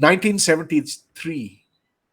1973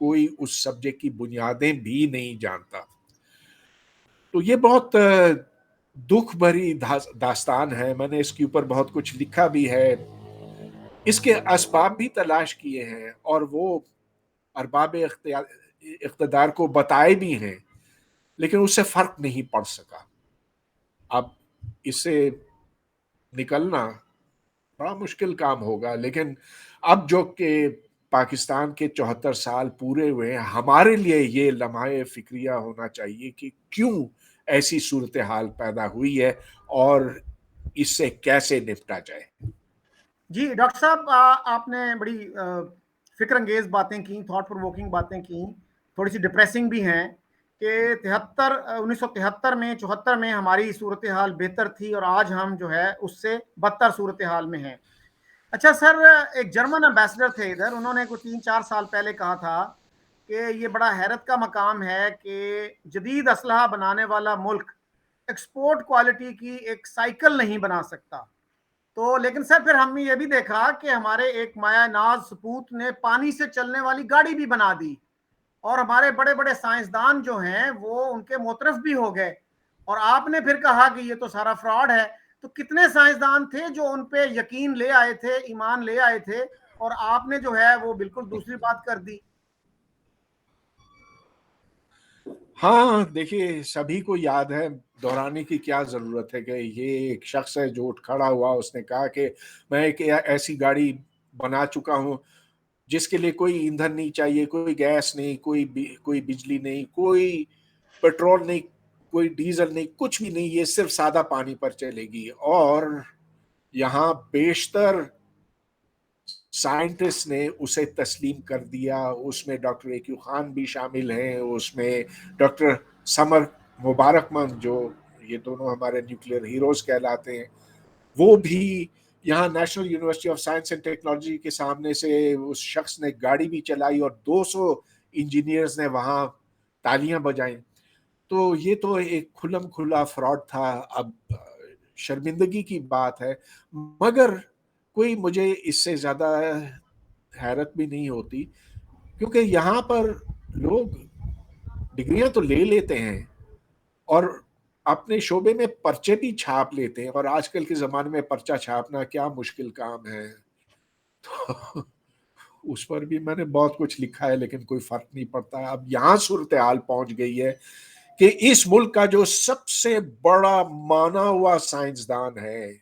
کوئی اس سبجیکٹ کی بنیادیں بھی نہیں جانتا. تو یہ بہت دکھ بھری داستان ہے. میں نے اس کے اوپر بہت کچھ لکھا بھی ہے, اس کے اسباب بھی تلاش کیے ہیں, اور وہ ارباب اقتدار کو بتائے بھی ہیں, لیکن اس سے فرق نہیں پڑ سکا. اب اس سے نکلنا بڑا مشکل کام ہوگا, لیکن اب جو کہ پاکستان کے 74 سال پورے ہوئے ہیں, ہمارے لیے یہ لمحہ فکریہ ہونا چاہیے کہ کیوں ایسی صورتحال پیدا ہوئی ہے اور اس سے کیسے نپٹا جائے. جی ڈاکٹر صاحب, آپ نے بڑی فکر انگیز باتیں کی, تھاٹ پرووکنگ باتیں کی, تھوڑی سی ڈپریسنگ بھی ہیں کہ 1973 میں 74 میں ہماری صورتحال بہتر تھی اور آج ہم جو ہے اس سے بدتر صورتحال میں ہیں. اچھا سر, ایک جرمن امبیسڈر تھے ادھر, انہوں نے کوئی 3-4 سال پہلے کہا تھا کہ یہ بڑا حیرت کا مقام ہے کہ جدید اسلحہ بنانے والا ملک ایکسپورٹ کوالٹی کی ایک سائیکل نہیں بنا سکتا. تو لیکن سر پھر ہم نے یہ بھی دیکھا کہ ہمارے ایک مایا ناز سپوت نے پانی سے چلنے والی گاڑی بھی بنا دی, اور ہمارے بڑے بڑے سائنسدان جو ہیں وہ ان کے معترف بھی ہو گئے, اور آپ نے پھر کہا کہ یہ تو سارا فراڈ ہے. تو کتنے سائنسدان تھے جو ان پہ یقین لے آئے تھے, ایمان لے آئے تھے, اور آپ نے جو ہے وہ بالکل دوسری بات کر دی. ہاں دیکھیے, سبھی کو یاد ہے, دہرانے کی کیا ضرورت ہے کہ یہ ایک شخص ہے جو اٹھ کھڑا ہوا, اس نے کہا کہ میں ایک ایسی گاڑی بنا چکا ہوں جس کے لیے کوئی ایندھن نہیں چاہیے, کوئی گیس نہیں, کوئی بجلی نہیں, کوئی پیٹرول نہیں, کوئی ڈیزل نہیں, کچھ بھی نہیں, یہ صرف سادہ پانی پر چلے گی. اور یہاں بیشتر سائنٹسٹ نے اسے تسلیم کر دیا. اس میں ڈاکٹر ایکیو خان بھی شامل ہیں, اس میں ڈاکٹر سمر مبارک مند, جو یہ دونوں ہمارے نیوکلیئر ہیروز کہلاتے ہیں, وہ بھی یہاں national university of science and technology کے سامنے سے اس شخص نے گاڑی بھی چلائی اور 200 انجینئرز نے وہاں تالیاں بجائیں. تو یہ تو ایک کھلم کھلا فراڈ تھا. اب شرمندگی کی بات ہے, مگر کوئی مجھے اس سے زیادہ حیرت بھی نہیں ہوتی, کیونکہ یہاں پر لوگ ڈگریاں تو لے لیتے ہیں اور اپنے شعبے میں پرچے بھی چھاپ لیتے ہیں, اور آج کل کے زمانے میں پرچہ چھاپنا کیا مشکل کام ہے. تو اس پر بھی میں نے بہت کچھ لکھا ہے, لیکن کوئی فرق نہیں پڑتا. اب یہاں صورتحال پہنچ گئی ہے کہ اس ملک کا جو سب سے بڑا مانا ہوا سائنسدان ہے,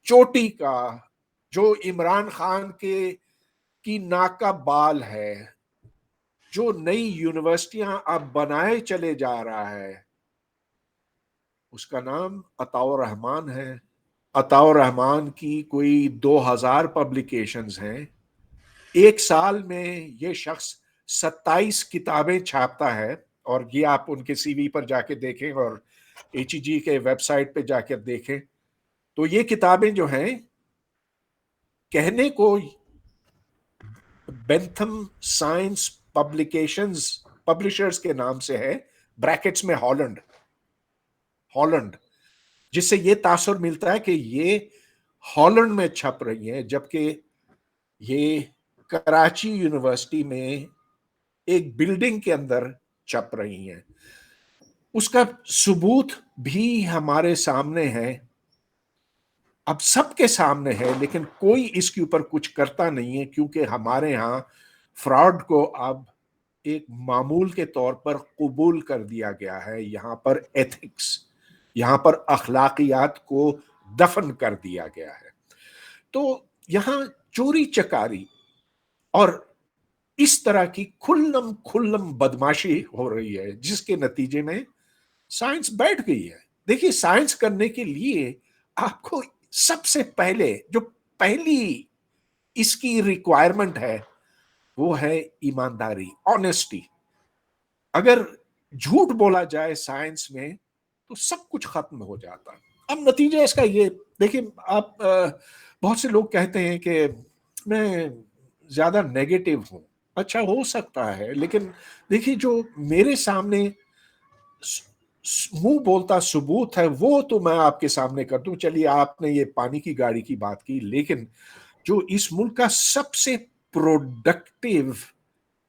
چوٹی کا, جو عمران خان کی ناک کا بال ہے, جو نئی یونیورسٹیاں اب بنائے چلے جا رہا ہے, اس کا نام عطاء الرحمان ہے. عطاء الرحمان کی کوئی 2000 پبلیکیشنز ہیں. ایک سال میں یہ شخص 27 کتابیں چھاپتا ہے, اور یہ آپ ان کے سی وی پر جا کے دیکھیں اور HEG کے ویب سائٹ پہ جا کے دیکھیں. تو یہ کتابیں جو ہیں, کہنے کو بینتھم سائنس پبلشرز کے نام سے ہے, بریکٹس میں ہالینڈ, جس سے یہ تاثر ملتا ہے کہ یہ ہالینڈ میں چھپ رہی ہیں, جبکہ یہ کراچی یونیورسٹی میں ایک بلڈنگ کے اندر چھپ رہی ہیں. اس کا ثبوت بھی ہمارے سامنے ہے, اب سب کے سامنے ہے, لیکن کوئی اس کے اوپر کچھ کرتا نہیں ہے, کیونکہ ہمارے ہاں فراڈ کو اب ایک معمول کے طور پر قبول کر دیا گیا ہے. یہاں پر ایتھکس, یہاں پر اخلاقیات کو دفن کر دیا گیا ہے. تو یہاں چوری چکاری اور اس طرح کی کھلم بدماشی ہو رہی ہے, جس کے نتیجے میں سائنس بیٹھ گئی ہے. دیکھیے, سائنس کرنے کے لیے آپ کو سب سے پہلی اس کی ریکوائرمنٹ ہے, وہ ہے ایمانداری, آنیسٹی. اگر جھوٹ بولا جائے سائنس میں تو سب کچھ ختم ہو جاتا. اب نتیجہ اس کا یہ دیکھیں, آپ بہت سے لوگ کہتے ہیں کہ میں زیادہ نیگیٹو ہوں. اچھا, ہو سکتا ہے, لیکن دیکھیے جو میرے سامنے منہ بولتا ثبوت ہے وہ تو میں آپ کے سامنے کر دوں. چلیے, آپ نے یہ پانی کی گاڑی کی بات کی, لیکن جو اس ملک کا سب سے productive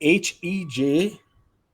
HEJ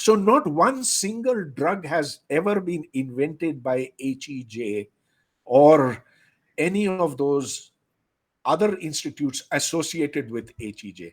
So not one single drug has ever been invented by HEJ or any of those other institutes associated with HEJ.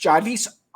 40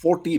40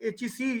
HEC,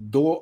2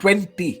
20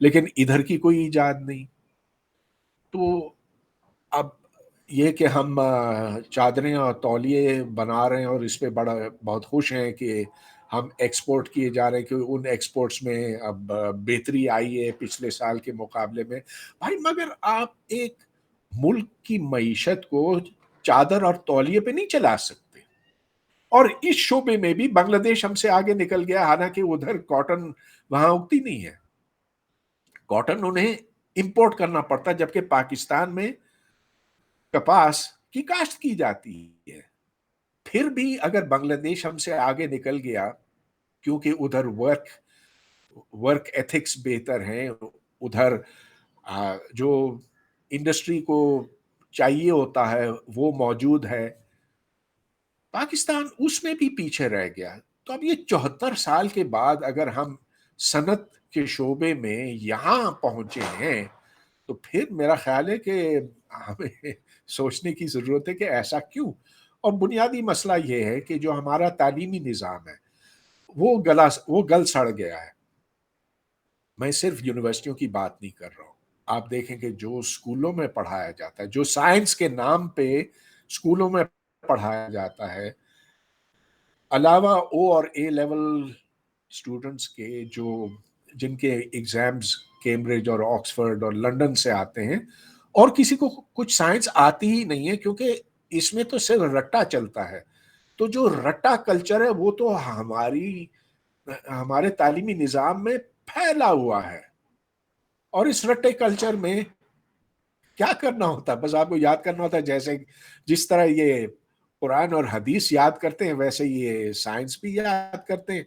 لیکن ادھر کی کوئی ایجاد نہیں. تو اب یہ کہ ہم چادریں اور تولیے بنا رہے ہیں اور اس پہ بہت خوش ہیں کہ ہم ایکسپورٹ کیے جا رہے ہیں، کہ ان ایکسپورٹس میں اب بہتری آئی ہے پچھلے سال کے مقابلے میں. بھائی مگر آپ ایک ملک کی معیشت کو چادر اور تولیے پہ نہیں چلا سکتے. اور اس شعبے میں بھی بنگلہ دیش ہم سے آگے نکل گیا، حالانکہ ادھر کاٹن وہاں اگتی نہیں ہے، کاٹن انہیں امپورٹ کرنا پڑتا، جبکہ پاکستان میں کپاس کی کاشت کی جاتی ہے. پھر بھی اگر بنگلہ دیش ہم سے آگے نکل گیا، کیونکہ ادھر ورک ایتھکس بہتر ہیں، ادھر جو انڈسٹری کو چاہیے ہوتا ہے وہ موجود ہے، پاکستان اس میں بھی پیچھے رہ گیا. تو اب یہ 74 سال کے بعد اگر ہم صنعت کے شعبے میں یہاں پہنچے ہیں، تو پھر میرا خیال ہے کہ ہمیں سوچنے کی ضرورت ہے کہ ایسا کیوں. اور بنیادی مسئلہ یہ ہے کہ جو ہمارا تعلیمی نظام ہے وہ گل سڑ گیا ہے. میں صرف یونیورسٹیوں کی بات نہیں کر رہا ہوں. آپ دیکھیں کہ جو اسکولوں میں پڑھایا جاتا ہے، جو سائنس کے نام پہ اسکولوں میں پڑھایا جاتا ہے، علاوہ او اور اے لیول اسٹوڈنٹس کے جن کے ایگزامز کیمبرج اور آکسفورڈ اور لنڈن سے آتے ہیں، اور کسی کو کچھ سائنس آتی ہی نہیں ہے، کیونکہ اس میں تو صرف رٹا چلتا ہے. تو جو رٹا کلچر ہے وہ تو ہمارے تعلیمی نظام میں پھیلا ہوا ہے. اور اس رٹے کلچر میں کیا کرنا ہوتا ہے؟ بس آپ کو یاد کرنا ہوتا ہے، جس طرح یہ قرآن اور حدیث یاد کرتے ہیں ویسے یہ سائنس بھی یاد کرتے ہیں.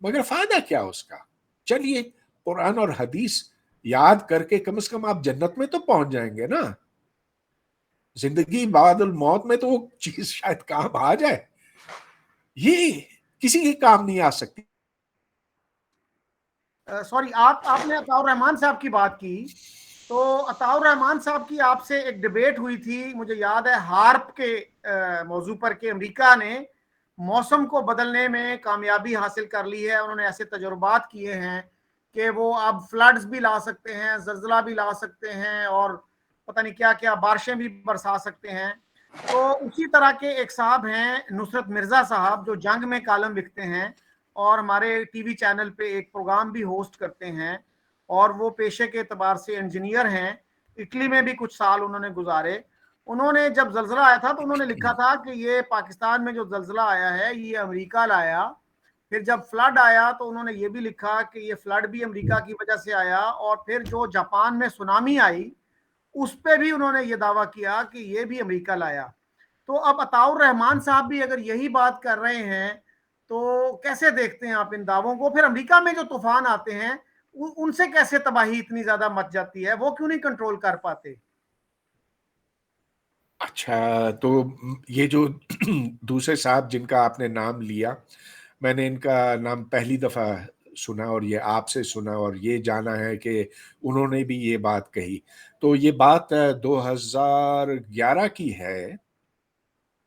مگر فائدہ کیا اس کا؟ چلیے قرآن اور حدیث یاد کر کے کم از کم آپ جنت میں تو پہنچ جائیں گے نا. زندگی بعد الموت میں تو وہ چیز شاید کام آ جائے. یہ کسی کے کام نہیں آ سکتی. سوری، آپ نے عطاء الرحمان صاحب کی بات کی، تو عطاء الرحمان صاحب کی آپ سے ایک ڈبیٹ ہوئی تھی، مجھے یاد ہے، ہارپ کے موضوع پر، کہ امریکہ نے موسم کو بدلنے میں کامیابی حاصل کر لی ہے. انہوں نے ایسے تجربات کیے ہیں کہ وہ اب فلڈز بھی لا سکتے ہیں، زلزلہ بھی لا سکتے ہیں، اور پتہ نہیں کیا کیا بارشیں بھی برسا سکتے ہیں. تو اسی طرح کے ایک صاحب ہیں نصرت مرزا صاحب، جو جنگ میں کالم لکھتے ہیں اور ہمارے ٹی وی چینل پہ ایک پروگرام بھی ہوسٹ کرتے ہیں، اور وہ پیشے کے اعتبار سے انجینئر ہیں. اٹلی میں بھی کچھ سال انہوں نے گزارے. انہوں نے جب زلزلہ آیا تھا تو انہوں نے لکھا تھا کہ یہ پاکستان میں جو زلزلہ آیا ہے یہ امریکہ لایا. پھر جب فلڈ آیا تو انہوں نے یہ بھی لکھا کہ یہ فلڈ بھی امریکہ کی وجہ سے آیا. اور پھر جو جاپان میں سونامی آئی اس پہ بھی انہوں نے یہ دعویٰ کیا کہ یہ بھی امریکہ لایا. تو اب عطاء الرحمان صاحب بھی اگر یہی بات کر رہے ہیں تو کیسے دیکھتے ہیں آپ ان دعووں کو؟ پھر امریکہ میں جو طوفان آتے ہیں ان سے کیسے تباہی اتنی زیادہ مچ جاتی ہے؟ وہ کیوں نہیں کنٹرول کر پاتے؟ اچھا، تو یہ جو دوسرے صاحب جن کا آپ نے نام لیا، میں نے ان کا نام پہلی دفعہ سنا، اور یہ آپ سے سنا اور یہ جانا ہے کہ انہوں نے بھی یہ بات کہی. تو یہ بات 2011 کی ہے،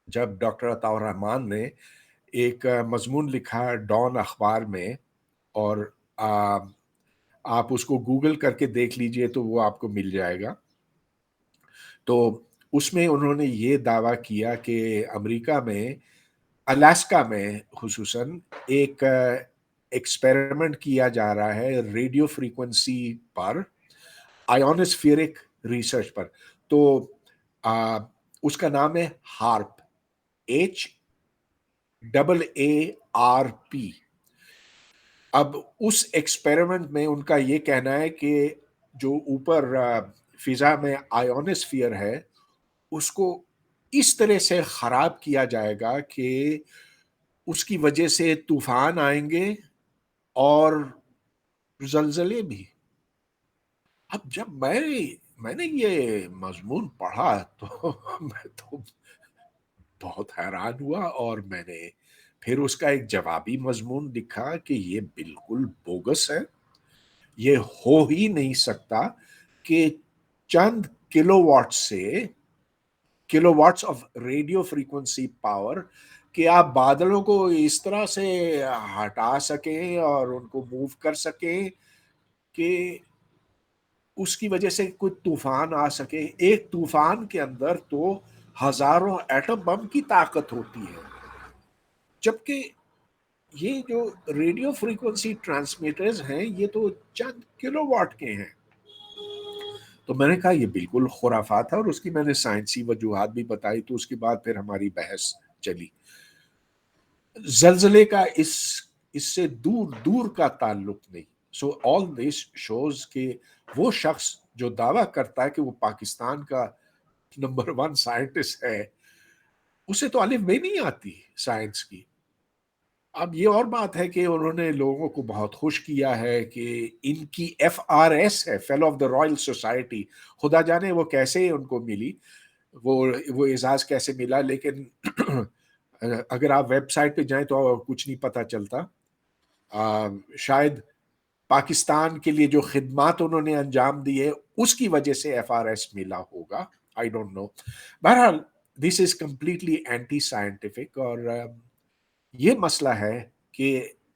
جب ڈاکٹر عطاء الرحمان نے ایک مضمون لکھا ڈان اخبار میں، اور آپ اس کو گوگل کر کے دیکھ لیجئے تو وہ آپ کو مل جائے گا. تو اس میں انہوں نے یہ دعویٰ کیا کہ امریکہ میں الاسکا میں خصوصاً ایک ایکسپیریمنٹ کیا جا رہا ہے ریڈیو فریکوینسی پر، آئیونوسفیرک ریسرچ پر. تو اس کا نام ہے ہارپ، HAARP. اب اس ایکسپیریمنٹ میں ان کا یہ کہنا ہے کہ جو اوپر فضا میں آئیونوسفیئر ہے اس کو اس طرح سے خراب کیا جائے گا کہ اس کی وجہ سے طوفان آئیں گے اور زلزلے بھی. اب جب میں نے یہ مضمون پڑھا تو میں تو بہت حیران ہوا، اور میں نے پھر اس کا ایک جوابی مضمون لکھا کہ یہ بالکل بوگس ہے. یہ ہو ہی نہیں سکتا کہ چند kilowatts of radio frequency power کہ آپ بادلوں کو اس طرح سے ہٹا سکیں اور ان کو موو کر سکیں کہ اس کی وجہ سے کوئی طوفان آ سکے. ایک طوفان کے اندر تو ہزاروں ایٹم بم کی طاقت ہوتی ہے, جبکہ یہ جو ریڈیو فریکوینسی ٹرانسمیٹرز ہیں یہ تو چند کلو واٹ کے ہیں. تو میں نے کہا یہ بالکل خرافات ہے, اور اس کی میں نے سائنسی وجوہات بھی بتائی. تو اس کے بعد پھر ہماری بحث چلی. زلزلے کا اس سے دور دور کا تعلق نہیں. سو آل دس شوز کہ وہ شخص جو دعویٰ کرتا ہے کہ وہ پاکستان کا نمبر 1 سائنٹسٹ ہے, اسے تو الف بے نہیں آتی سائنس کی. اب یہ اور بات ہے کہ انہوں نے لوگوں کو بہت خوش کیا ہے کہ ان کی FRS ہے, fellow of the Royal society. خدا جانے وہ کیسے ان کو ملی, وہ اعزاز کیسے ملا, لیکن اگر آپ ویب سائٹ پہ جائیں تو کچھ نہیں پتہ چلتا. شاید پاکستان کے لیے جو خدمات انہوں نے انجام دی ہے اس کی وجہ سے FRS ملا ہوگا, آئی ڈونٹ نو. بہرحال this is completely anti scientific, اور یہ مسئلہ ہے کہ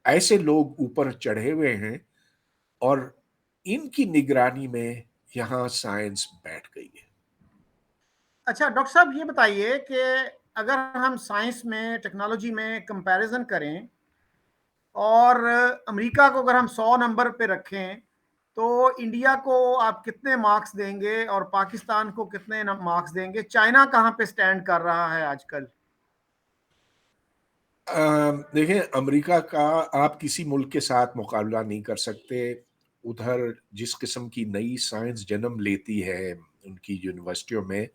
ایسے لوگ اوپر چڑھے ہوئے ہیں اور ان کی نگرانی میں یہاں سائنس بیٹھ گئی ہے. اچھا ڈاکٹر صاحب یہ بتائیے کہ اگر ہم سائنس میں ٹیکنالوجی میں کمپیریزن کریں اور امریکہ کو اگر ہم 100 نمبر پہ رکھیں تو انڈیا کو آپ کتنے مارکس دیں گے اور پاکستان کو کتنے مارکس دیں گے؟ چائنا کہاں پہ سٹینڈ کر رہا ہے آج کل؟ دیکھیں, امریکہ کا آپ کسی ملک کے ساتھ مقابلہ نہیں کر سکتے. ادھر جس قسم کی نئی سائنس جنم لیتی ہے ان کی یونیورسٹیوں میں,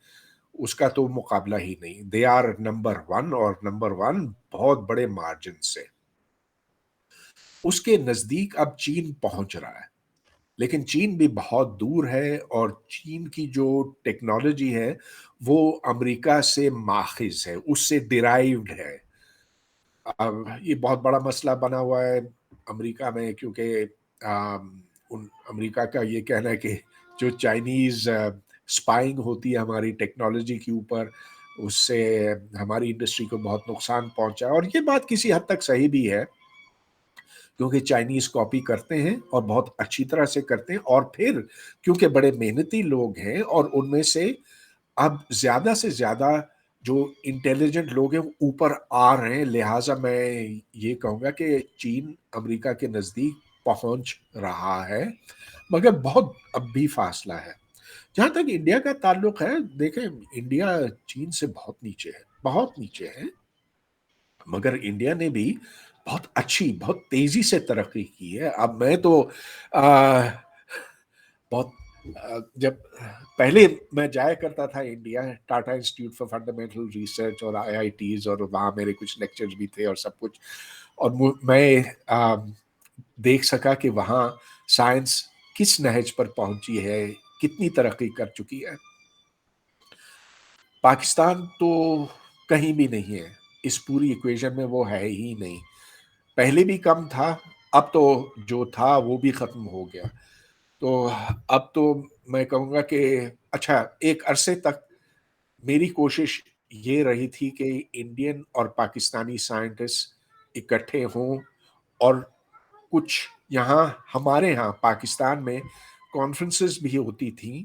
اس کا تو مقابلہ ہی نہیں. دے آر نمبر 1, اور نمبر 1 بہت بڑے مارجن سے. اس کے نزدیک اب چین پہنچ رہا ہے, لیکن چین بھی بہت دور ہے, اور چین کی جو ٹیکنالوجی ہے وہ امریکہ سے ماخذ ہے, اس سے ڈیرائیوڈ ہے. اب یہ بہت بڑا مسئلہ بنا ہوا ہے امریکہ میں, کیونکہ امریکہ کا یہ کہنا ہے کہ جو چائنیز اسپائنگ ہوتی ہے ہماری ٹیکنالوجی کے اوپر, اس سے ہماری انڈسٹری کو بہت نقصان پہنچا. اور یہ بات کسی حد تک صحیح بھی ہے, کیونکہ چائنیز کاپی کرتے ہیں اور بہت اچھی طرح سے کرتے ہیں, اور پھر کیونکہ بڑے محنتی لوگ ہیں اور ان میں سے اب زیادہ سے زیادہ جو انٹیلیجنٹ لوگ ہیں اوپر آ رہے ہیں. لہٰذا میں یہ کہوں گا کہ چین امریکہ کے نزدیک پہنچ رہا ہے, مگر بہت اب بھی فاصلہ ہے. جہاں تک انڈیا کا تعلق ہے, دیکھیں انڈیا چین سے بہت نیچے ہے, بہت نیچے ہے, مگر انڈیا نے بھی بہت اچھی, بہت تیزی سے ترقی کی ہے. اب میں تو بہت جب پہلے میں جایا کرتا تھا India, Tata institute for fundamental research اور IITs, اور وہاں میرے کچھ لیکچرز بھی تھے اور سب کچھ, اور میں دیکھ سکا کہ وہاں سائنس کس نہج پر پہنچی ہے, کتنی ترقی کر چکی ہے. پاکستان تو کہیں بھی نہیں ہے اس پوری ایکویشن میں, وہ ہے ہی نہیں. پہلے بھی کم تھا, اب تو جو تھا وہ بھی ختم ہو گیا. تو اب تو میں کہوں گا کہ اچھا, ایک عرصے تک میری کوشش یہ رہی تھی کہ انڈین اور پاکستانی سائنٹسٹ اکٹھے ہوں, اور کچھ یہاں ہمارے ہاں پاکستان میں کانفرنسز بھی ہوتی تھیں,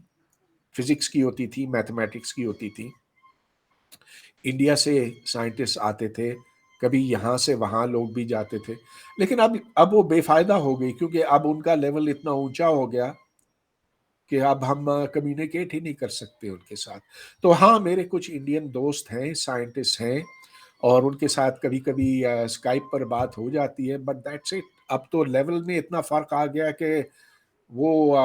فزکس کی ہوتی تھی, میتھمیٹکس کی ہوتی تھی. انڈیا سے سائنٹسٹ آتے تھے, کبھی یہاں سے وہاں لوگ بھی جاتے تھے, لیکن اب وہ بے فائدہ ہو گئی, کیونکہ اب ان کا لیول اتنا اونچا ہو گیا کہ اب ہم کمیونیکیٹ ہی نہیں کر سکتے ان کے ساتھ. تو ہاں, میرے کچھ انڈین دوست ہیں, سائنٹسٹ ہیں, اور ان کے ساتھ کبھی کبھی اسکائپ پر بات ہو جاتی ہے, بٹ دیٹس اٹ. اب تو لیول میں اتنا فرق آ گیا کہ وہ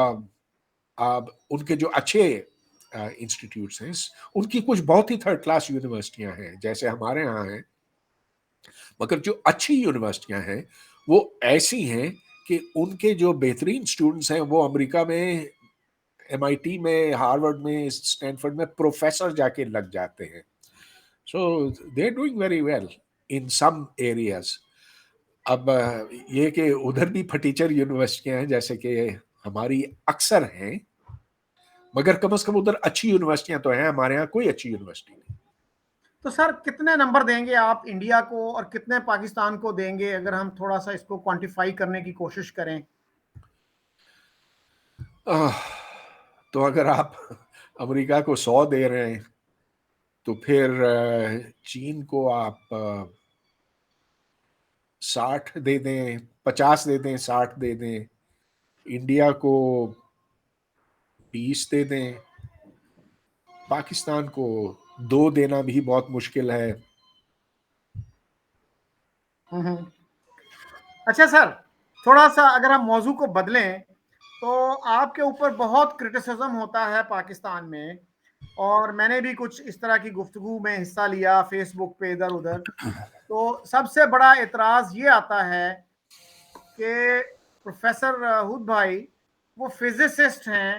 ان کے جو اچھے انسٹیٹیوٹس ہیں, ان کی کچھ بہت ہی تھرڈ کلاس یونیورسٹیاں ہیں جیسے ہمارے ہاں ہیں, مگر جو اچھی یونیورسٹیاں ہیں وہ ایسی ہیں کہ ان کے جو بہترین اسٹوڈنٹس ہیں وہ امریکہ میں MIT میں, ہارورڈ میں, اسٹینفورڈ میں پروفیسر جا کے لگ جاتے ہیں. So they are doing very well in some areas. اب یہ کہ ادھر بھی پھٹیچر یونیورسٹیاں ہیں جیسے کہ ہماری اکثر ہیں, مگر کم از کم ادھر اچھی یونیورسٹیاں تو ہیں, ہمارے ہاں کوئی اچھی یونیورسٹی نہیں. تو سر کتنے نمبر دیں گے آپ انڈیا کو اور کتنے پاکستان کو دیں گے, اگر ہم تھوڑا سا اس کو کوانٹیفائی کرنے کی کوشش کریں؟ تو اگر آپ امریکہ کو 100 دے رہے ہیں تو پھر چین کو آپ 60 دے دیں، 50 دے دیں، 60 دے دیں، انڈیا کو 20 دے دیں، پاکستان کو 2 دینا بھی بہت مشکل ہے۔ اچھا سر، تھوڑا سا اگر ہم موضوع کو بدلیں تو آپ کے اوپر بہت کرٹیسزم ہوتا ہے پاکستان میں، اور میں نے بھی کچھ اس طرح کی گفتگو میں حصہ لیا فیس بک پہ ادھر ادھر، تو سب سے بڑا اعتراض یہ آتا ہے کہ پروفیسر ہود بھائی وہ فزسسٹ ہیں،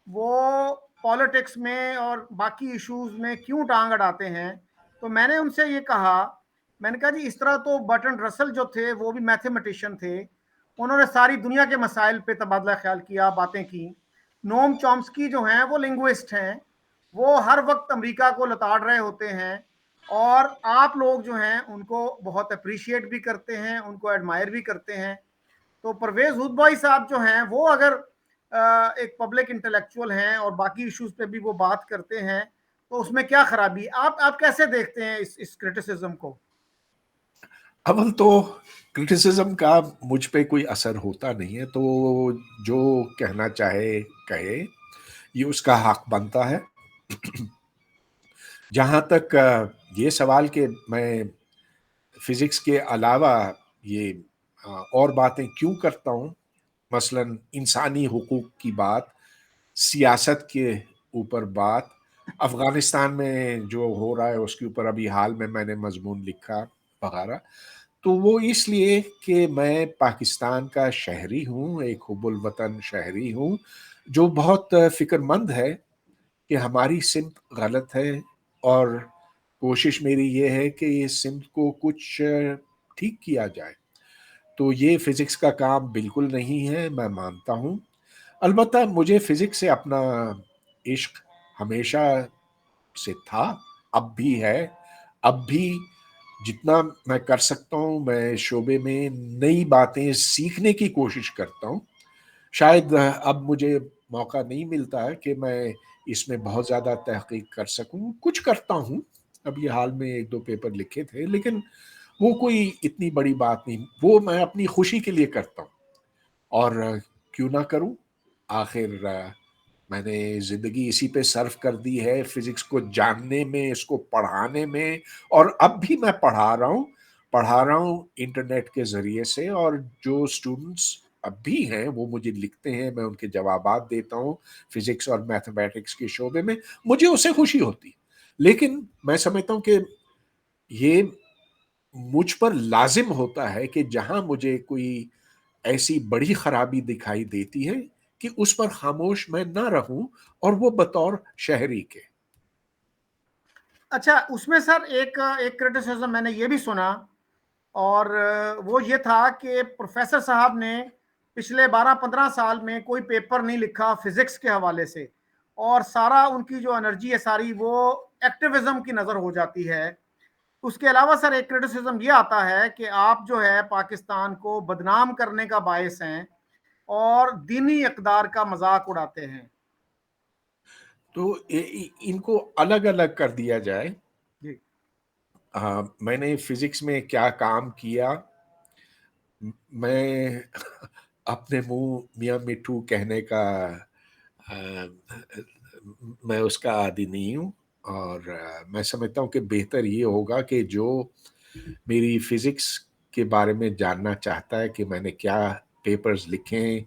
وہ پالیٹکس میں اور باقی ایشوز میں کیوں ٹانگ اڑاتے ہیں؟ تو میں نے ان سے یہ کہا، میں نے کہا جی اس طرح تو برٹن رسل جو تھے وہ بھی میتھمیٹیشین تھے، انہوں نے ساری دنیا کے مسائل پہ تبادلہ خیال کیا، باتیں کی۔ نوم چومسکی جو ہیں وہ لنگوسٹ ہیں، وہ ہر وقت امریکہ کو لتاڑ رہے ہوتے ہیں، اور آپ لوگ جو ہیں ان کو بہت اپریشیٹ بھی کرتے ہیں، ان کو ایڈمائر بھی کرتے ہیں۔ تو پرویز ہود بھائی صاحب جو ہیں وہ اگر ایک پبلک انٹلیکچوئل ہیں اور باقی ایشوز پہ بھی وہ بات کرتے ہیں تو اس میں کیا خرابی؟ آپ کیسے دیکھتے ہیں اس کرٹیسزم کو؟ اول تو کرٹیسزم کا مجھ پہ کوئی اثر ہوتا نہیں ہے، تو جو کہنا چاہے کہے، یہ اس کا حق بنتا ہے۔ جہاں تک یہ سوال کہ میں فزکس کے علاوہ یہ اور باتیں کیوں کرتا ہوں، مثلا انسانی حقوق کی بات، سیاست کے اوپر بات، افغانستان میں جو ہو رہا ہے اس کے اوپر ابھی حال میں نے مضمون لکھا وغیرہ، تو وہ اس لیے کہ میں پاکستان کا شہری ہوں، ایک حب الوطن شہری ہوں جو بہت فکر مند ہے کہ ہماری سمت غلط ہے، اور کوشش میری یہ ہے کہ اس سمت کو کچھ ٹھیک کیا جائے۔ تو یہ فزکس کا کام بالکل نہیں ہے، میں مانتا ہوں۔ البتہ مجھے فزکس سے اپنا عشق ہمیشہ سے تھا، اب بھی ہے، اب بھی جتنا میں کر سکتا ہوں میں شعبے میں نئی باتیں سیکھنے کی کوشش کرتا ہوں۔ شاید اب مجھے موقع نہیں ملتا ہے کہ میں اس میں بہت زیادہ تحقیق کر سکوں، کچھ کرتا ہوں، اب یہ حال میں 1-2 پیپر لکھے تھے، لیکن وہ کوئی اتنی بڑی بات نہیں، وہ میں اپنی خوشی کے لیے کرتا ہوں، اور کیوں نہ کروں، آخر میں نے زندگی اسی پہ صرف کر دی ہے، فزکس کو جاننے میں، اس کو پڑھانے میں، اور اب بھی میں پڑھا رہا ہوں انٹرنیٹ کے ذریعے سے، اور جو اسٹوڈنٹس اب بھی ہیں وہ مجھے لکھتے ہیں، میں ان کے جوابات دیتا ہوں فزکس اور میتھمیٹکس کے شعبے میں، مجھے اسے خوشی ہوتی۔ لیکن میں سمجھتا ہوں کہ یہ مجھ پر لازم ہوتا ہے کہ جہاں مجھے کوئی ایسی بڑی خرابی دکھائی دیتی ہے کہ اس پر خاموش میں نہ رہوں، اور وہ بطور شہری کے۔ اچھا، اس میں سر ایک کرٹیسزم میں نے یہ بھی سنا، اور وہ یہ تھا کہ پروفیسر صاحب نے پچھلے 12-15 سال میں کوئی پیپر نہیں لکھا فزکس کے حوالے سے، اور سارا ان کی جو انرجی ہے ساری وہ ایکٹیویزم کی نظر ہو جاتی ہے۔ اس کے علاوہ سر ایک کرٹیسزم یہ آتا ہے کہ آپ جو ہے پاکستان کو بدنام کرنے کا باعث ہیں اور دینی اقدار کا مذاق اڑاتے ہیں۔ تو ان کو الگ الگ کر دیا جائے۔ جی میں نے فزکس میں کیا کام کیا، میں اپنے منہ میاں مٹھو کہنے کا میں اس کا عادی نہیں ہوں، اور میں سمجھتا ہوں کہ بہتر یہ ہوگا کہ جو میری فزکس کے بارے میں جاننا چاہتا ہے کہ میں نے کیا پیپرز لکھے ہیں،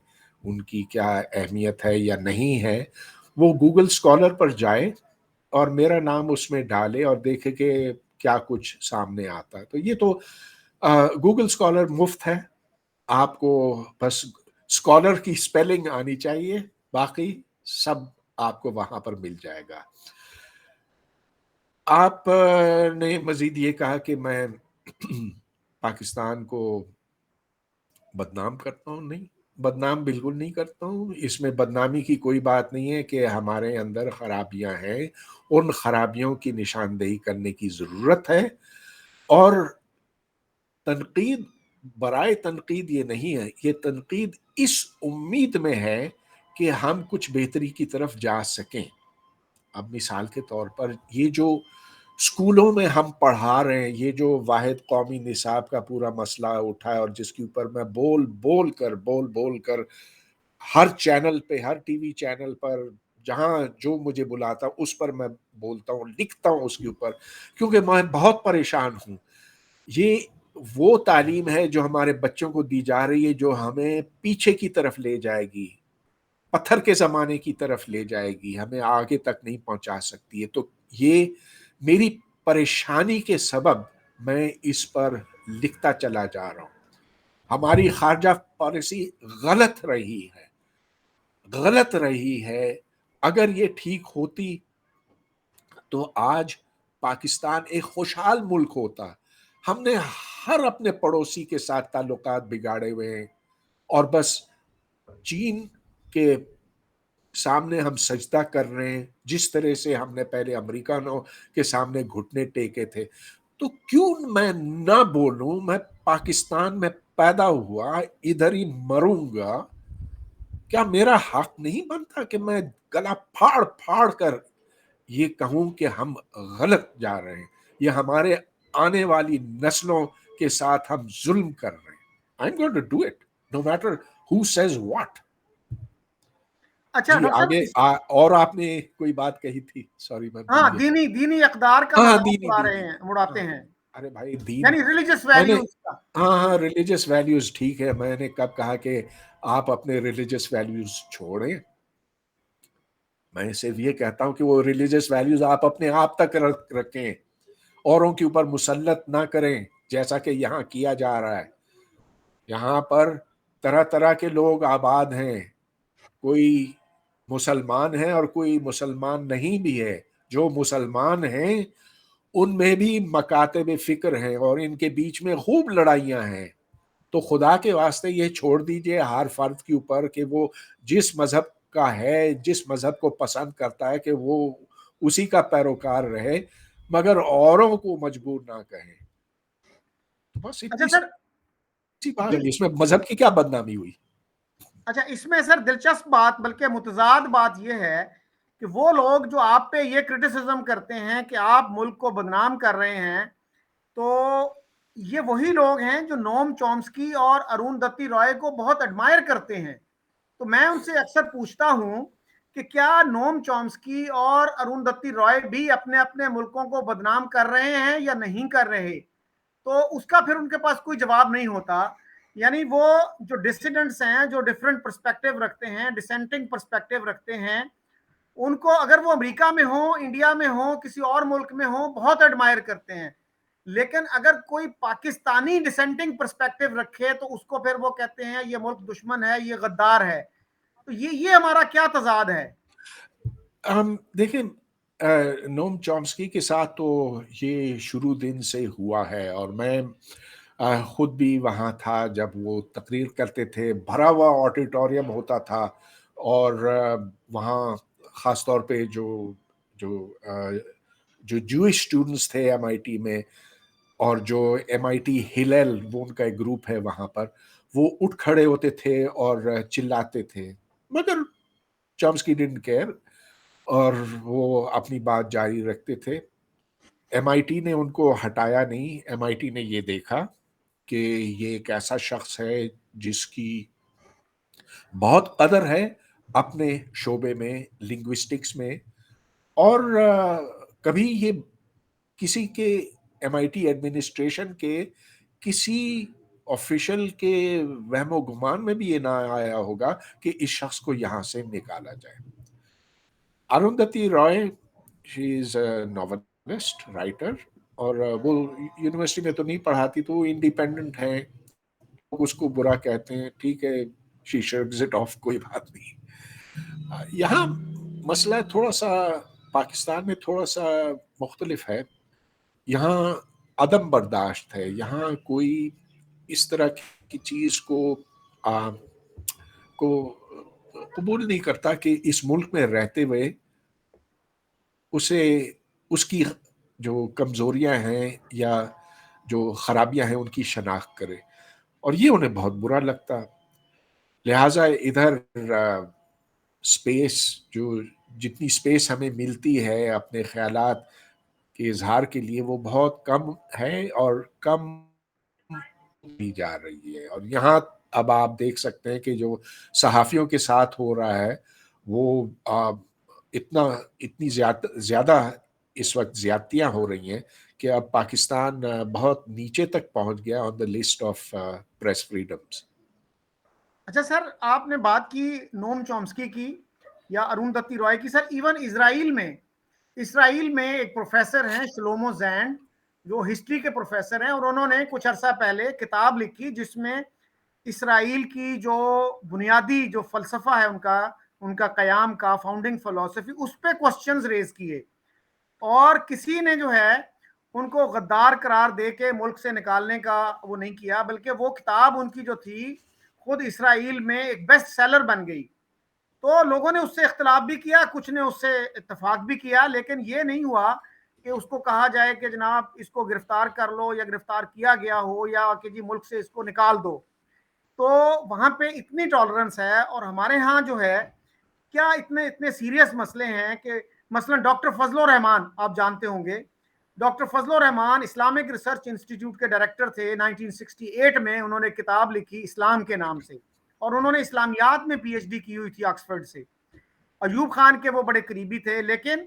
ان کی کیا اہمیت ہے یا نہیں ہے، وہ گوگل اسکالر پر جائے اور میرا نام اس میں ڈالے اور دیکھے کہ کیا کچھ سامنے آتا ہے۔ تو یہ تو گوگل اسکالر مفت ہے، آپ کو بس اسکالر کی اسپیلنگ آنی چاہیے، باقی سب آپ کو وہاں پر مل جائے گا۔ آپ نے مزید یہ کہا کہ میں پاکستان کو بدنام کرتا ہوں، نہیں، بدنام بالکل نہیں کرتا ہوں، اس میں بدنامی کی کوئی بات نہیں ہے کہ ہمارے اندر خرابیاں ہیں، ان خرابیوں کی نشاندہی کرنے کی ضرورت ہے، اور تنقید برائے تنقید یہ نہیں ہے، یہ تنقید اس امید میں ہے کہ ہم کچھ بہتری کی طرف جا سکیں. اب مثال کے طور پر یہ جو اسکولوں میں ہم پڑھا رہے ہیں، یہ جو واحد قومی نصاب کا پورا مسئلہ اٹھا ہے، اور جس کے اوپر میں بول کر ہر چینل پہ، ہر ٹی وی چینل پر، جہاں جو مجھے بلاتا اس پر میں بولتا ہوں، لکھتا ہوں اس کے اوپر، کیونکہ میں بہت پریشان ہوں. یہ وہ تعلیم ہے جو ہمارے بچوں کو دی جا رہی ہے، جو ہمیں پیچھے کی طرف لے جائے گی، پتھر کے زمانے کی طرف لے جائے گی، ہمیں آگے تک نہیں پہنچا سکتی ہے. تو یہ میری پریشانی کے سبب میں اس پر لکھتا چلا جا رہا ہوں. ہماری خارجہ پالیسی غلط رہی ہے. اگر یہ ٹھیک ہوتی تو آج پاکستان ایک خوشحال ملک ہوتا. ہم نے ہر اپنے پڑوسی کے ساتھ تعلقات بگاڑے ہوئے ہیں، اور بس چین کے سامنے ہم سجدہ کر رہے ہیں، جس طرح سے ہم نے پہلے امریکانوں کے سامنے گھٹنے ٹیکے تھے. تو کیوں میں نہ بولوں؟ میں پاکستان میں پیدا ہوا، ادھر ہی مروں گا. کیا میرا حق نہیں بنتا کہ میں گلا پھاڑ کر یہ کہوں کہ ہم غلط جا رہے ہیں، یہ ہمارے آنے والی نسلوں کے ساتھ ہم ظلم کر رہے ہیں. I'm going to do it, no matter who says what. اچھا جی ڈاکٹر آگے صاحب، اور آپ نے کوئی بات کہی تھی، سوری میں بھول ہاں، گیا. دینی اقدار کا ہاں مذاق دینی اڑا رہے دینی ہیں، اڑاتے ہاں. ہیں، ارے بھائی دین، یعنی ریلیجس میں نے، ویلیوز کا. ہاں ریلیجس ویلیوز ٹھیک ہے. میں نے کب کہا کہ آپ اپنے ریلیجس ویلیوز چھوڑیں؟ میں صرف یہ کہتا ہوں کہ وہ ریلیجس ویلیوز آپ اپنے آپ تک رکھیں، اوروں کے اوپر مسلط نہ کریں، جیسا کہ یہاں کیا جا رہا ہے. یہاں پر طرح طرح کے لوگ آباد ہیں، کوئی مسلمان ہے اور کوئی مسلمان نہیں بھی ہے. جو مسلمان ہیں ان میں بھی مکاتب فکر ہیں، اور ان کے بیچ میں خوب لڑائیاں ہیں. تو خدا کے واسطے یہ چھوڑ دیجئے ہر فرد کے اوپر کہ وہ جس مذہب کا ہے، جس مذہب کو پسند کرتا ہے، کہ وہ اسی کا پیروکار رہے، مگر اوروں کو مجبور نہ کہیں. تو بس اچھا اتنی سر، سی بات ہے. اس میں مذہب کی کیا بدنامی ہوئی؟ اچھا اس میں سر دلچسپ بات، بلکہ متضاد بات یہ ہے کہ وہ لوگ جو آپ پہ یہ کرٹیسزم کرتے ہیں کہ آپ ملک کو بدنام کر رہے ہیں، تو یہ وہی لوگ ہیں جو نوم چومسکی اور ارون دتی رائے کو بہت ایڈمائر کرتے ہیں. تو میں ان سے اکثر پوچھتا ہوں کہ کیا نوم چومسکی اور ارون دتی رائے بھی اپنے اپنے ملکوں کو بدنام کر رہے ہیں یا نہیں کر رہے؟ تو اس کا پھر ان کے پاس کوئی جواب نہیں ہوتا. یعنی وہ جو ڈسیڈنٹس ہیں، جو ڈفرینٹ پرسپیکٹو رکھتے ہیں، ڈسینٹنگ پرسپیکٹو رکھتے ہیں، ان کو اگر وہ امریکہ میں ہوں، انڈیا میں ہوں، کسی اور ملک میں ہوں، بہت ایڈمائر کرتے ہیں. لیکن اگر کوئی پاکستانی ڈسینٹنگ پرسپیکٹو رکھے تو اس کو پھر وہ کہتے ہیں یہ ملک دشمن ہے، یہ غدار ہے. تو یہ ہمارا کیا تضاد ہے؟ دیکھیں، نوم چومسکی کے ساتھ تو یہ شروع دن سے ہوا ہے، اور میں خود بھی وہاں تھا جب وہ تقریر کرتے تھے. بھرا ہوا آڈیٹوریم ہوتا تھا، اور وہاں خاص طور پہ جو جوئش اسٹوڈنٹس تھے ایم آئی ٹی میں، اور جو ایم آئی ٹی ہلیل، وہ ان کا ایک گروپ ہے وہاں پر، وہ اٹھ کھڑے ہوتے تھے اور چلاتے تھے. مگر چومسکی ڈنٹ کیئر، اور وہ اپنی بات جاری رکھتے تھے. ایم آئی ٹی نے ان کو ہٹایا نہیں. ایم آئی ٹی نے یہ دیکھا کہ یہ ایک ایسا شخص ہے جس کی بہت قدر ہے اپنے شعبے میں، لنگوسٹکس میں، اور کبھی یہ کسی کے ایم آئی ٹی ایڈمنسٹریشن کے کسی آفیشل کے وہم و گمان میں بھی یہ نہ آیا ہوگا کہ اس شخص کو یہاں سے نکالا جائے. اروندھتی رائے، شی از اے ناولسٹ رائٹر، اور وہ یونیورسٹی میں تو نہیں پڑھاتی، تو وہ انڈیپینڈنٹ ہیں. لوگ اس کو برا کہتے ہیں، ٹھیک ہے، شی شرگز اٹ آف، کوئی بات نہیں. یہاں مسئلہ تھوڑا سا پاکستان میں تھوڑا سا مختلف ہے. یہاں عدم برداشت ہے. یہاں کوئی اس طرح کی چیز کو قبول نہیں کرتا کہ اس ملک میں رہتے ہوئے اسے اس کی جو کمزوریاں ہیں یا جو خرابیاں ہیں ان کی شناخت کرے، اور یہ انہیں بہت برا لگتا. لہٰذا ادھر اسپیس جو جتنی اسپیس ہمیں ملتی ہے اپنے خیالات کے اظہار کے لیے وہ بہت کم ہے اور کم دی جا رہی ہے. اور یہاں اب آپ دیکھ سکتے ہیں کہ جو صحافیوں کے ساتھ ہو رہا ہے وہ اتنی زیادہ اس وقت زیادتیاں ہو رہی ہیں کہ اب پاکستان بہت نیچے تک پہنچ گیا on the list of press freedoms. اچھا سر، آپ نے بات کی نوم چومسکی کی یا ارون دتی رائے کی. سر ایون اسرائیل میں ایک پروفیسر ہیں شلومو زینڈ جو ہسٹری کے پروفیسر ہیں، اور انہوں نے کچھ عرصہ پہلے کتاب لکھی جس میں اسرائیل کی جو بنیادی جو فلسفہ ہے ان کا قیام کا فاؤنڈنگ فلسفی، اس پہ کوسچنز ریز کیے، اور کسی نے جو ہے ان کو غدار قرار دے کے ملک سے نکالنے کا وہ نہیں کیا، بلکہ وہ کتاب ان کی جو تھی خود اسرائیل میں ایک بیسٹ سیلر بن گئی. تو لوگوں نے اس سے اختلاف بھی کیا، کچھ نے اس سے اتفاق بھی کیا، لیکن یہ نہیں ہوا کہ اس کو کہا جائے کہ جناب اس کو گرفتار کر لو یا گرفتار کیا گیا ہو یا کہ جی ملک سے اس کو نکال دو. تو وہاں پہ اتنی ٹالرنس ہے، اور ہمارے ہاں جو ہے کیا اتنے سیریس مسئلے ہیں کہ مثلا ڈاکٹر فضل الرحمان آپ جانتے ہوں گے. ڈاکٹر فضل الرحمان اسلامک ریسرچ انسٹیٹیوٹ کے ڈائریکٹر تھے. 1968 میں انہوں نے کتاب لکھی اسلام کے نام سے، اور انہوں نے اسلامیات میں پی ایچ ڈی کی ہوئی تھی آکسفرڈ سے. ایوب خان کے وہ بڑے قریبی تھے، لیکن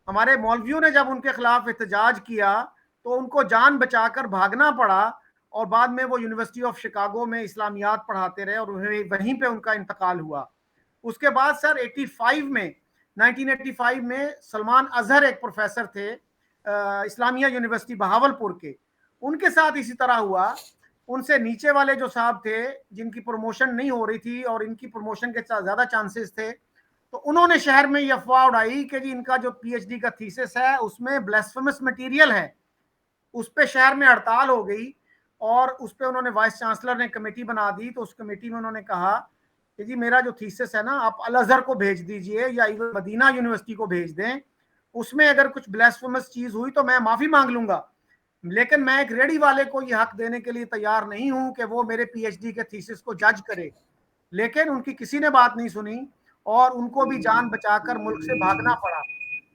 ہمارے مولویوں نے جب ان کے خلاف احتجاج کیا تو ان کو جان بچا کر بھاگنا پڑا، اور بعد میں وہ یونیورسٹی آف شکاگو میں اسلامیات پڑھاتے رہے اور وہیں پہ ان کا انتقال ہوا. اس کے بعد سر 1985 میں سلمان اظہر ایک پروفیسر تھے اسلامیہ یونیورسٹی بہاولپور کے، ان کے ساتھ اسی طرح ہوا. ان سے نیچے والے جو صاحب تھے جن کی پروموشن نہیں ہو رہی تھی اور ان کی پروموشن کے زیادہ چانسز تھے، تو انہوں نے شہر میں یہ افواہ اڑائی کہ جی ان کا جو پی ایچ ڈی کا تھیسس ہے اس میں بلیسفیمس مٹیریل ہے. اس پہ شہر میں ہڑتال ہو گئی، اور اس پہ انہوں نے وائس چانسلر نے کمیٹی بنا دی. تو اس کمیٹی میں انہوں نے کہا کہ جی میرا جو تھیسس ہے نا آپ الازہر کو بھیج دیجئے یا مدینہ یونیورسٹی کو بھیج دیں، اس میں اگر کچھ بلیسفیمس چیز ہوئی تو میں معافی مانگ لوں گا، لیکن میں ایک ریڈی والے کو یہ حق دینے کے لیے تیار نہیں ہوں کہ وہ میرے پی ایچ ڈی کے تھیسس کو جج کرے. لیکن ان کی کسی نے بات نہیں سنی، اور ان کو بھی جان بچا کر ملک سے بھاگنا پڑا.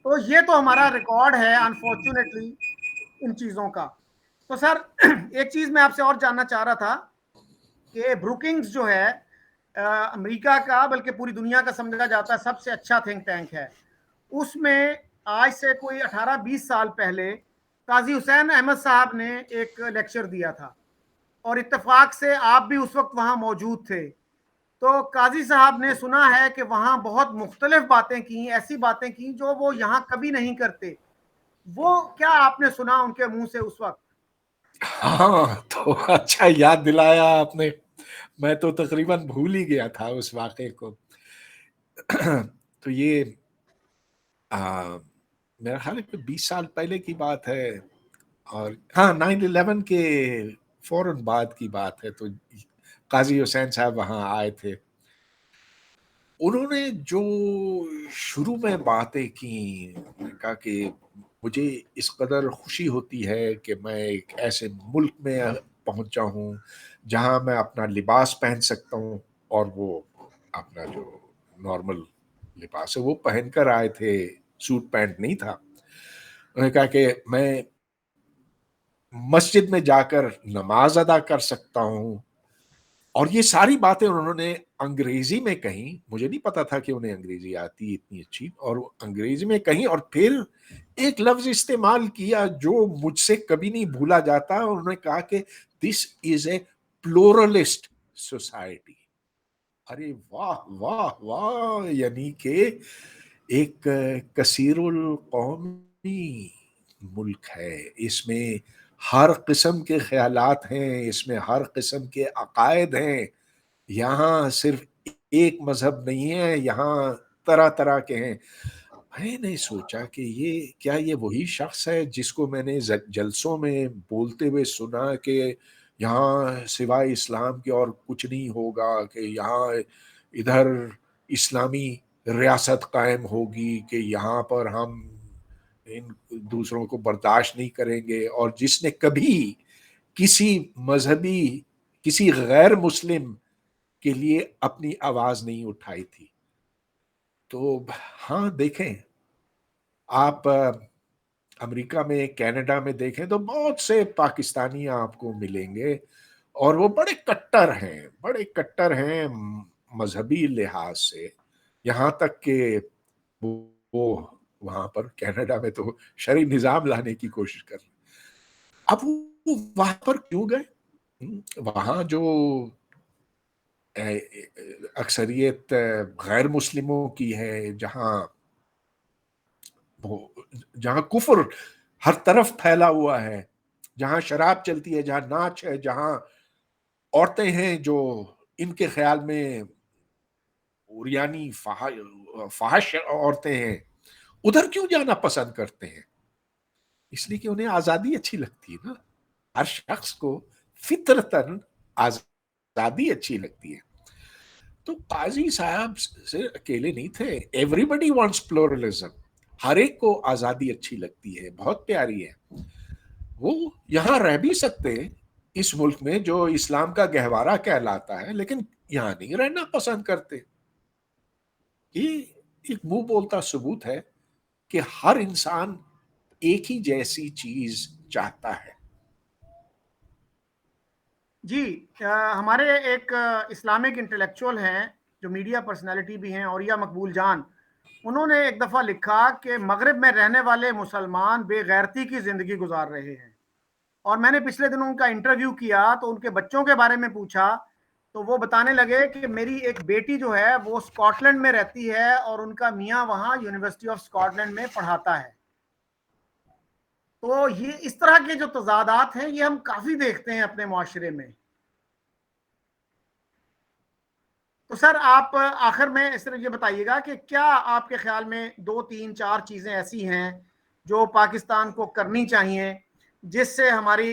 تو یہ تو ہمارا ریکارڈ ہے انفارچونیٹلی ان چیزوں کا. تو سر ایک چیز میں آپ سے اور جاننا چاہ رہا تھا کہ بروکنگز جو ہے امریکہ کا بلکہ پوری دنیا کا سمجھا جاتا ہے سب سے اچھا تھنک ٹینک ہے. اس میں آج سے کوئی 18-20 سال پہلے قاضی حسین احمد صاحب نے ایک لیکچر دیا تھا، اور اتفاق سے آپ بھی اس وقت وہاں موجود تھے. تو قاضی صاحب نے سنا ہے کہ وہاں بہت مختلف باتیں کی، ایسی باتیں کی جو وہ یہاں کبھی نہیں کرتے. وہ کیا آپ نے سنا ان کے منہ سے اس وقت؟ ہاں تو اچھا یاد دلایا آپ نے، میں تو تقریباً بھول ہی گیا تھا اس واقعے کو. تو یہ میرا خیال ہے 20 سال پہلے کی بات ہے، اور ہاں 9/11 کے فوراً بعد کی بات ہے. تو قاضی حسین صاحب وہاں آئے تھے. انہوں نے جو شروع میں باتیں کی، کہا کہ مجھے اس قدر خوشی ہوتی ہے کہ میں ایک ایسے ملک میں پہنچا ہوں جہاں میں اپنا لباس پہن سکتا ہوں، اور وہ اپنا جو نارمل لباس ہے وہ پہن کر آئے تھے، سوٹ پینٹ نہیں تھا. انہوں نے کہا کہ میں مسجد میں جا کر نماز ادا کر سکتا ہوں، اور یہ ساری باتیں انہوں نے انگریزی میں کہیں. مجھے نہیں پتا تھا کہ انہیں انگریزی آتی اتنی اچھی، اور انگریزی میں کہیں، اور پھر ایک لفظ استعمال کیا جو مجھ سے کبھی نہیں بھولا جاتا. انہوں نے کہا کہ دس از اے پلورلسٹ سوسائٹی. ارے واہ واہ واہ، یعنی کہ ایک کثیر القومی ملک ہے، اس میں ہر قسم کے خیالات ہیں، اس میں ہر قسم کے عقائد ہیں. یہاں صرف ایک مذہب نہیں ہے، یہاں طرح طرح کے ہیں. میں نے سوچا کہ یہ وہی شخص ہے جس کو میں نے جلسوں میں بولتے ہوئے سنا کہ یہاں سوائے اسلام کے اور کچھ نہیں ہوگا، کہ یہاں ادھر اسلامی ریاست قائم ہوگی، کہ یہاں پر ہم ان دوسروں کو برداشت نہیں کریں گے. اور جس نے کبھی کسی مذہبی، کسی غیر مسلم کے لیے اپنی آواز نہیں اٹھائی تھی. تو ہاں دیکھیں آپ امریکہ میں کینیڈا میں دیکھیں تو بہت سے پاکستانی آپ کو ملیں گے اور وہ بڑے کٹر ہیں مذہبی لحاظ سے، یہاں تک کہ وہ وہاں پر کینیڈا میں تو شرعی نظام لانے کی کوشش کر رہے۔ اب وہ وہاں پر کیوں گئے؟ وہاں جو اکثریت غیر مسلموں کی ہے، جہاں کفر ہر طرف پھیلا ہوا ہے، جہاں شراب چلتی ہے، جہاں ناچ ہے، جہاں عورتیں ہیں جو ان کے خیال میں اوریانی فحش عورتیں ہیں، ادھر کیوں جانا پسند کرتے ہیں؟ اس لیے کہ انہیں آزادی اچھی لگتی ہے نا۔ ہر شخص کو فطرتاً آزادی اچھی لگتی ہے۔ تو قاضی صاحب سے اکیلے نہیں تھے، ایوری بڈی وانٹس پلورلزم، ہر ایک کو آزادی اچھی لگتی ہے، بہت پیاری ہے۔ وہ یہاں رہ بھی سکتے اس ملک میں جو اسلام کا گہوارہ کہلاتا ہے، لیکن یہاں نہیں رہنا پسند کرتے۔ یہ ایک منہ بولتا ثبوت ہے کہ ہر انسان ایک ہی جیسی چیز چاہتا ہے۔ جی، ہمارے ایک اسلامک انٹلیکچوئل ہیں جو میڈیا پرسنالٹی بھی ہیں، اوریہ مقبول جان، انہوں نے ایک دفعہ لکھا کہ مغرب میں رہنے والے مسلمان بے غیرتی کی زندگی گزار رہے ہیں۔ اور میں نے پچھلے دنوں ان کا انٹرویو کیا تو ان کے بچوں کے بارے میں پوچھا تو وہ بتانے لگے کہ میری ایک بیٹی جو ہے وہ سکاٹ لینڈ میں رہتی ہے اور ان کا میاں وہاں یونیورسٹی آف سکاٹ لینڈ میں پڑھاتا ہے۔ تو یہ اس طرح کے جو تضادات ہیں یہ ہم کافی دیکھتے ہیں اپنے معاشرے میں۔ تو سر آپ آخر میں اس طرح یہ بتائیے گا کہ کیا آپ کے خیال میں 2 3 4 چیزیں ایسی ہیں جو پاکستان کو کرنی چاہیے جس سے ہماری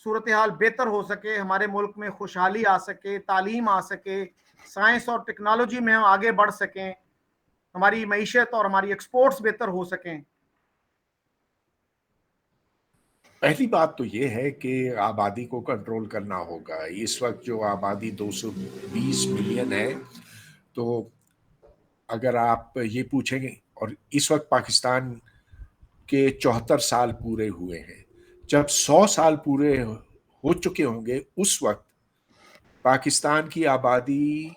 صورتحال بہتر ہو سکے، ہمارے ملک میں خوشحالی آ سکے، تعلیم آ سکے، سائنس اور ٹیکنالوجی میں ہم آگے بڑھ سکیں، ہماری معیشت اور ہماری ایکسپورٹس بہتر ہو سکیں؟ پہلی بات تو یہ ہے کہ آبادی کو کنٹرول کرنا ہوگا۔ اس وقت جو آبادی 220 ملین ہے، تو اگر آپ یہ پوچھیں گے، اور اس وقت پاکستان کے 74 سال پورے ہوئے ہیں، جب 100 سال پورے ہو چکے ہوں گے اس وقت پاکستان کی آبادی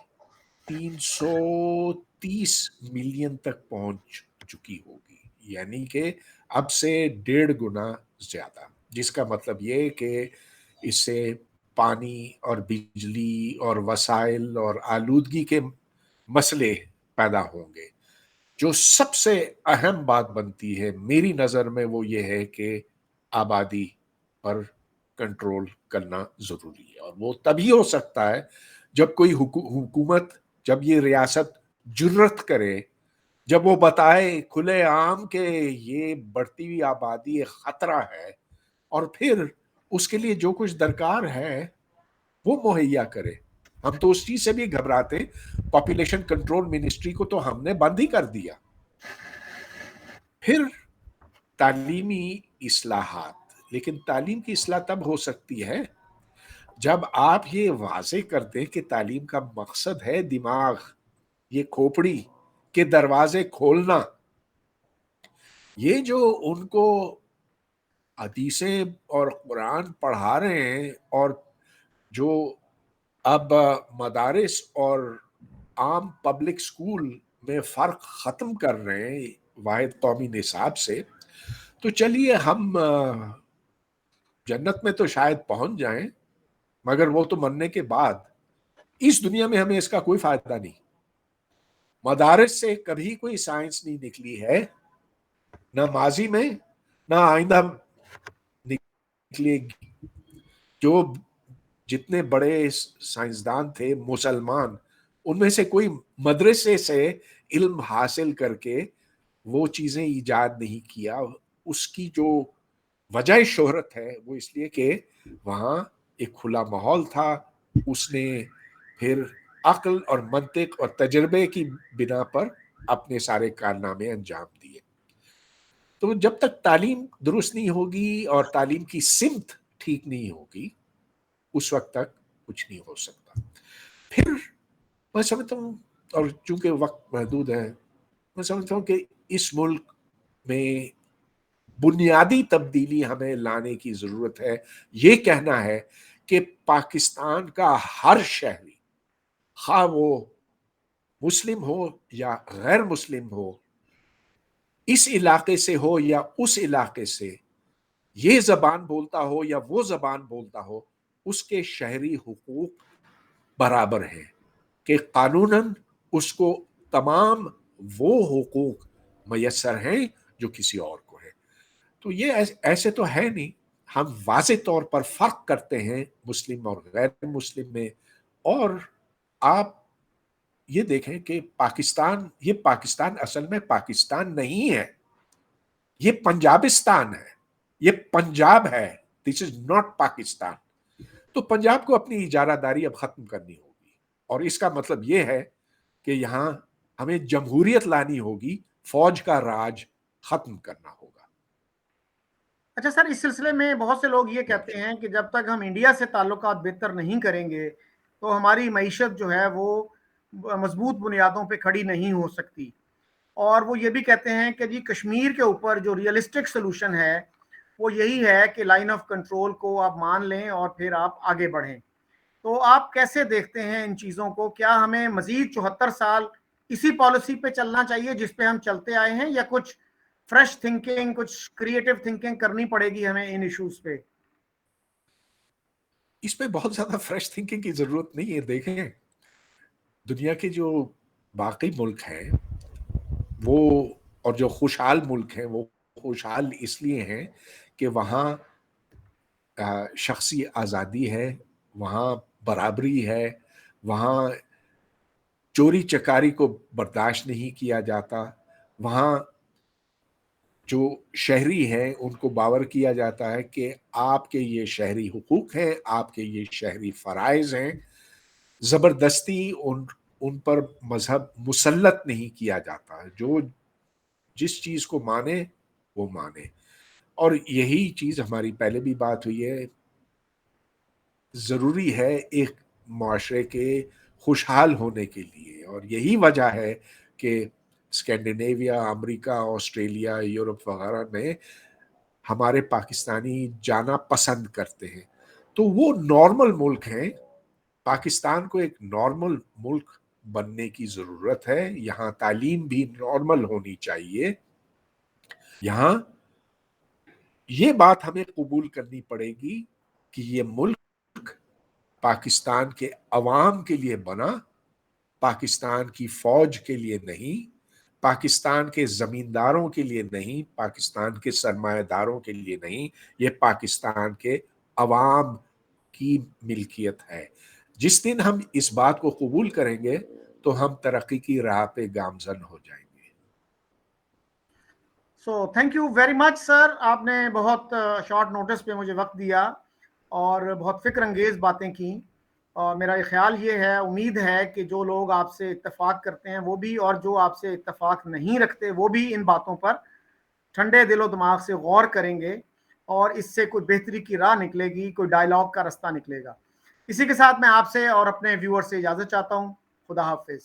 330 ملین تک پہنچ چکی ہوگی، یعنی کہ اب سے 1.5 گنا زیادہ، جس کا مطلب یہ کہ اس سے پانی اور بجلی اور وسائل اور آلودگی کے مسئلے پیدا ہوں گے۔ جو سب سے اہم بات بنتی ہے میری نظر میں وہ یہ ہے کہ آبادی پر کنٹرول کرنا ضروری ہے، اور وہ تبھی ہو سکتا ہے جب کوئی حکومت، جب یہ ریاست جرت کرے، جب وہ بتائے کھلے عام کہ یہ بڑھتی ہوئی آبادی ایک خطرہ ہے، اور پھر اس کے لیے جو کچھ درکار ہے وہ مہیا کرے۔ ہم تو اس چیز سے بھی گھبراتے، پاپولیشن کنٹرول منسٹری کو تو ہم نے بند ہی کر دیا۔ پھر تعلیمی اصلاحات، لیکن تعلیم کی اصلاح تب ہو سکتی ہے جب آپ یہ واضح کر دیں کہ تعلیم کا مقصد ہے دماغ، یہ کھوپڑی کے دروازے کھولنا۔ یہ جو ان کو حدیثیں اور قرآن پڑھا رہے ہیں، اور جو اب مدارس اور عام پبلک سکول میں فرق ختم کر رہے ہیں واحد قومی نصاب سے، تو چلیے ہم جنت میں تو شاید پہنچ جائیں، مگر وہ تو مرنے کے بعد، اس دنیا میں ہمیں اس کا کوئی فائدہ نہیں۔ مدارس سے کبھی کوئی سائنس نہیں نکلی ہے، نہ ماضی میں نہ آئندہ نکلے گی۔ جو جتنے بڑے سائنسدان تھے مسلمان، ان میں سے کوئی مدرسے سے علم حاصل کر کے وہ چیزیں ایجاد نہیں کیا۔ اس کی جو وجہ شہرت ہے وہ اس لیے کہ وہاں ایک کھلا ماحول تھا، اس نے پھر عقل اور منطق اور تجربے کی بنا پر اپنے سارے کارنامے انجام دیے۔ تو جب تک تعلیم درست نہیں ہوگی اور تعلیم کی سمت ٹھیک نہیں ہوگی، اس وقت تک کچھ نہیں ہو سکتا۔ پھر میں سمجھتا ہوں، اور چونکہ وقت محدود ہے، میں سمجھتا ہوں کہ اس ملک میں بنیادی تبدیلی ہمیں لانے کی ضرورت ہے. یہ کہنا ہے کہ پاکستان کا ہر شہری، خواہ وہ مسلم ہو یا غیر مسلم ہو، اس علاقے سے ہو یا اس علاقے سے، یہ زبان بولتا ہو یا وہ زبان بولتا ہو، اس کے شہری حقوق برابر ہیں، کہ قانوناً اس کو تمام وہ حقوق میسر ہیں جو کسی اور کو ہے. تو یہ ایسے تو ہے نہیں. ہم واضح طور پر فرق کرتے ہیں مسلم اور غیر مسلم میں. اور آپ یہ دیکھیں کہ یہ پاکستان اصل میں پاکستان نہیں ہے، یہ پنجابستان ہے، یہ پنجاب ہے. دس از ناٹ پاکستان. تو پنجاب کو اپنی اجارہ داری اب ختم کرنی ہوگی، اور اس کا مطلب یہ ہے کہ یہاں ہمیں جمہوریت لانی ہوگی، فوج کا راج ختم کرنا ہوگا. اچھا سر، اس سلسلے میں بہت سے لوگ یہ کہتے ہیں کہ جب تک ہم انڈیا سے تعلقات بہتر نہیں کریں گے تو ہماری معیشت جو ہے وہ مضبوط بنیادوں پہ کھڑی نہیں ہو سکتی. اور وہ یہ بھی کہتے ہیں کہ جی کشمیر کے اوپر جو ریئلسٹک سلوشن ہے وہ یہی ہے کہ لائن آف کنٹرول کو آپ مان لیں اور پھر آپ آگے بڑھیں. تو آپ کیسے دیکھتے ہیں ان چیزوں کو؟ کیا ہمیں مزید 74 سال اسی پالیسی پہ چلنا چاہیے جس پہ ہم چلتے آئے ہیں، یا کچھ فریش تھنکنگ، کچھ کریٹو تھنکنگ کرنی پڑے گی ہمیں ان ایشوز پہ؟ اس پہ بہت زیادہ فریش تھنکنگ کی ضرورت نہیں ہے. دیکھیں دنیا کے جو باقی ملک ہیں وہ، اور جو خوشحال ملک ہیں وہ خوشحال اس لیے ہیں کہ وہاں شخصی آزادی ہے، وہاں برابری ہے، وہاں چوری چکاری کو برداشت نہیں کیا جاتا، وہاں جو شہری ہیں ان کو باور کیا جاتا ہے کہ آپ کے یہ شہری حقوق ہیں، آپ کے یہ شہری فرائض ہیں. زبردستی ان پر مذہب مسلط نہیں کیا جاتا. جو جس چیز کو مانے وہ مانے. اور یہی چیز ہماری پہلے بھی بات ہوئی ہے، ضروری ہے ایک معاشرے کے خوشحال ہونے کے لیے. اور یہی وجہ ہے کہ اسکینڈینیویا، امریکہ، آسٹریلیا، یورپ وغیرہ میں ہمارے پاکستانی جانا پسند کرتے ہیں. تو وہ نارمل ملک ہیں. پاکستان کو ایک نارمل ملک بننے کی ضرورت ہے. یہاں تعلیم بھی نارمل ہونی چاہیے. یہاں یہ بات ہمیں قبول کرنی پڑے گی کہ یہ ملک پاکستان کے عوام کے لیے بنا، پاکستان کی فوج کے لیے نہیں، پاکستان کے زمینداروں کے لیے نہیں، پاکستان کے سرمایہ داروں کے لیے نہیں. یہ پاکستان کے عوام کی ملکیت ہے. جس دن ہم اس بات کو قبول کریں گے تو ہم ترقی کی راہ پہ گامزن ہو جائیں گے. So thank you very much sir. آپ نے بہت شارٹ نوٹس پہ مجھے وقت دیا اور بہت فکر انگیز باتیں کی. اور میرا یہ خیال یہ ہے، امید ہے کہ جو لوگ آپ سے اتفاق کرتے ہیں وہ بھی، اور جو آپ سے اتفاق نہیں رکھتے وہ بھی ان باتوں پر ٹھنڈے دل و دماغ سے غور کریں گے، اور اس سے کوئی بہتری کی راہ نکلے گی، کوئی ڈائلاگ کا رستہ نکلے گا. اسی کے ساتھ میں آپ سے اور اپنے ویور سے اجازت چاہتا ہوں. خدا حافظ.